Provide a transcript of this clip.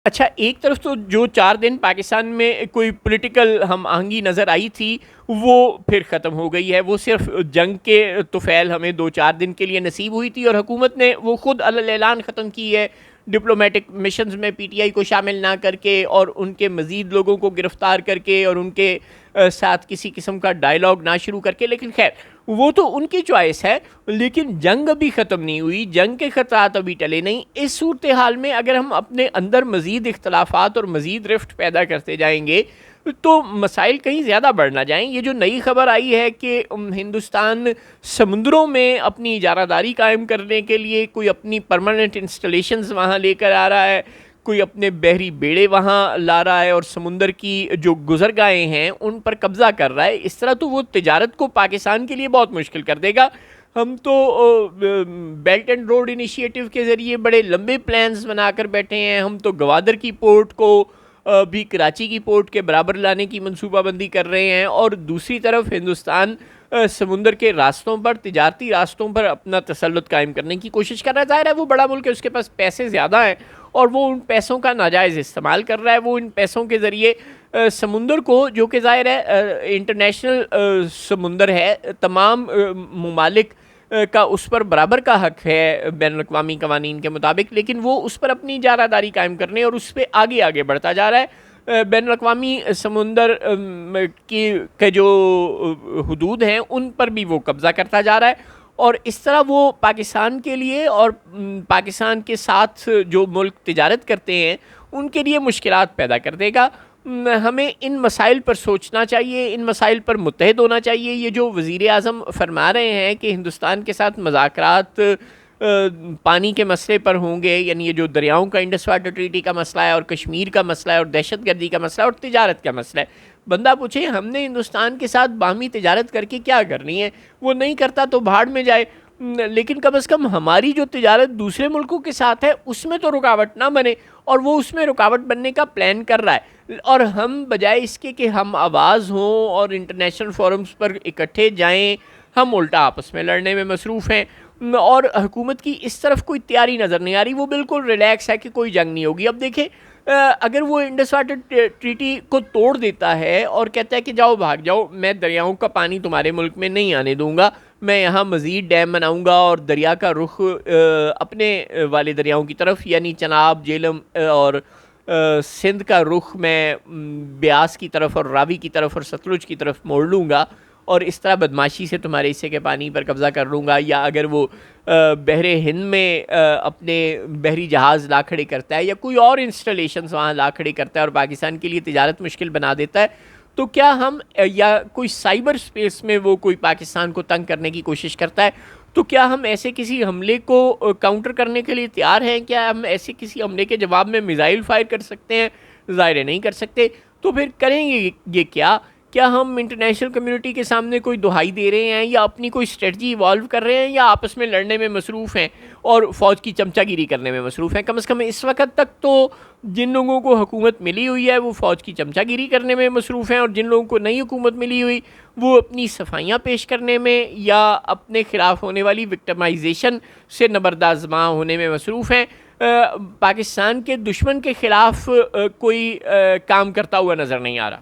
اچھا، ایک طرف تو جو 4 دن پاکستان میں کوئی پولیٹیکل ہم آہنگی نظر آئی تھی وہ پھر ختم ہو گئی ہے، وہ صرف جنگ کے طفیل ہمیں 2-4 دن کے لیے نصیب ہوئی تھی، اور حکومت نے وہ خود اعلان ختم کی ہے ڈپلومیٹک مشنز میں پی ٹی آئی کو شامل نہ کر کے، اور ان کے مزید لوگوں کو گرفتار کر کے، اور ان کے ساتھ کسی قسم کا ڈائیلاگ نہ شروع کر کے. لیکن خیر وہ تو ان کی چوائس ہے، لیکن جنگ ابھی ختم نہیں ہوئی، جنگ کے خطرات ابھی ٹلے نہیں. اس صورتحال میں اگر ہم اپنے اندر مزید اختلافات اور مزید رفٹ پیدا کرتے جائیں گے تو مسائل کہیں زیادہ بڑھ نہ جائیں. یہ جو نئی خبر آئی ہے کہ ہندوستان سمندروں میں اپنی اجارہ داری قائم کرنے کے لیے کوئی اپنی پرماننٹ انسٹالیشنز وہاں لے کر آ رہا ہے، کوئی اپنے بحری بیڑے وہاں لا رہا ہے، اور سمندر کی جو گزرگاہیں ہیں ان پر قبضہ کر رہا ہے، اس طرح تو وہ تجارت کو پاکستان کے لیے بہت مشکل کر دے گا. ہم تو بیلٹ اینڈ روڈ انیشیٹو کے ذریعے بڑے لمبے پلانز بنا کر بیٹھے ہیں، ہم تو گوادر کی پورٹ کو بھی کراچی کی پورٹ کے برابر لانے کی منصوبہ بندی کر رہے ہیں، اور دوسری طرف ہندوستان سمندر کے راستوں پر، تجارتی راستوں پر اپنا تسلط قائم کرنے کی کوشش کر رہا ہے. ظاہر ہے وہ بڑا ملک ہے، اس کے پاس پیسے زیادہ ہیں، اور وہ ان پیسوں کا ناجائز استعمال کر رہا ہے. وہ ان پیسوں کے ذریعے سمندر کو، جو کہ ظاہر ہے انٹرنیشنل سمندر ہے، تمام ممالک کا اس پر برابر کا حق ہے بین الاقوامی قوانین کے مطابق، لیکن وہ اس پر اپنی اجارہ داری قائم کرنے اور اس پہ آگے آگے بڑھتا جا رہا ہے. بین الاقوامی سمندر کے جو حدود ہیں ان پر بھی وہ قبضہ کرتا جا رہا ہے، اور اس طرح وہ پاکستان کے لیے اور پاکستان کے ساتھ جو ملک تجارت کرتے ہیں ان کے لیے مشکلات پیدا کر دے گا. ہمیں ان مسائل پر سوچنا چاہیے، ان مسائل پر متحد ہونا چاہیے. یہ جو وزیر اعظم فرما رہے ہیں کہ ہندوستان کے ساتھ مذاکرات پانی کے مسئلے پر ہوں گے، یعنی یہ جو دریاؤں کا انڈس واٹر ٹریٹی کا مسئلہ ہے، اور کشمیر کا مسئلہ ہے، اور دہشت گردی کا مسئلہ ہے، اور تجارت کا مسئلہ ہے. بندہ پوچھے ہم نے ہندوستان کے ساتھ باہمی تجارت کر کے کیا کرنی ہے؟ وہ نہیں کرتا تو بھاڑ میں جائے، لیکن کم از کم ہماری جو تجارت دوسرے ملکوں کے ساتھ ہے اس میں تو رکاوٹ نہ بنے، اور وہ اس میں رکاوٹ بننے کا پلان کر رہا ہے. اور ہم بجائے اس کے کہ ہم آواز ہوں اور انٹرنیشنل فورمز پر اکٹھے جائیں، ہم الٹا آپس میں لڑنے میں مصروف ہیں. اور حکومت کی اس طرف کوئی تیاری نظر نہیں آ رہی، وہ بالکل ریلیکس ہے کہ کوئی جنگ نہیں ہوگی. اب دیکھیں اگر وہ انڈس واٹر ٹریٹی کو توڑ دیتا ہے اور کہتا ہے کہ جاؤ بھاگ جاؤ، میں دریاؤں کا پانی تمہارے ملک میں نہیں آنے دوں گا، میں یہاں مزید ڈیم بناؤں گا، اور دریا کا رخ اپنے والے دریاؤں کی طرف، یعنی چناب، جہلم اور سندھ کا رخ میں بیاس کی طرف اور راوی کی طرف اور ستلج کی طرف موڑ لوں گا، اور اس طرح بدماشی سے تمہارے حصے کے پانی پر قبضہ کر لوں گا. یا اگر وہ بحر ہند میں اپنے بحری جہاز لا کھڑے کرتا ہے، یا کوئی اور انسٹالیشنز وہاں لا کھڑے کرتا ہے اور پاکستان کے لیے تجارت مشکل بنا دیتا ہے، تو کیا ہم، یا کوئی سائبر سپیس میں وہ کوئی پاکستان کو تنگ کرنے کی کوشش کرتا ہے، تو کیا ہم ایسے کسی حملے کو کاؤنٹر کرنے کے لیے تیار ہیں؟ کیا ہم ایسے کسی حملے کے جواب میں میزائل فائر کر سکتے ہیں؟ ظاہر نہیں کر سکتے. تو پھر کریں گے یہ کیا ہم انٹرنیشنل کمیونٹی کے سامنے کوئی دہائی دے رہے ہیں، یا اپنی کوئی اسٹریٹجی ایوالو کر رہے ہیں، یا آپس میں لڑنے میں مصروف ہیں اور فوج کی چمچہ گیری کرنے میں مصروف ہیں؟ کم از کم اس وقت تک تو جن لوگوں کو حکومت ملی ہوئی ہے وہ فوج کی چمچہ گیری کرنے میں مصروف ہیں، اور جن لوگوں کو نئی حکومت ملی ہوئی وہ اپنی صفائیاں پیش کرنے میں یا اپنے خلاف ہونے والی وکٹمائزیشن سے نبردازماں ہونے میں مصروف ہیں. پاکستان کے دشمن کے خلاف کوئی کام کرتا ہوا نظر نہیں آ رہا.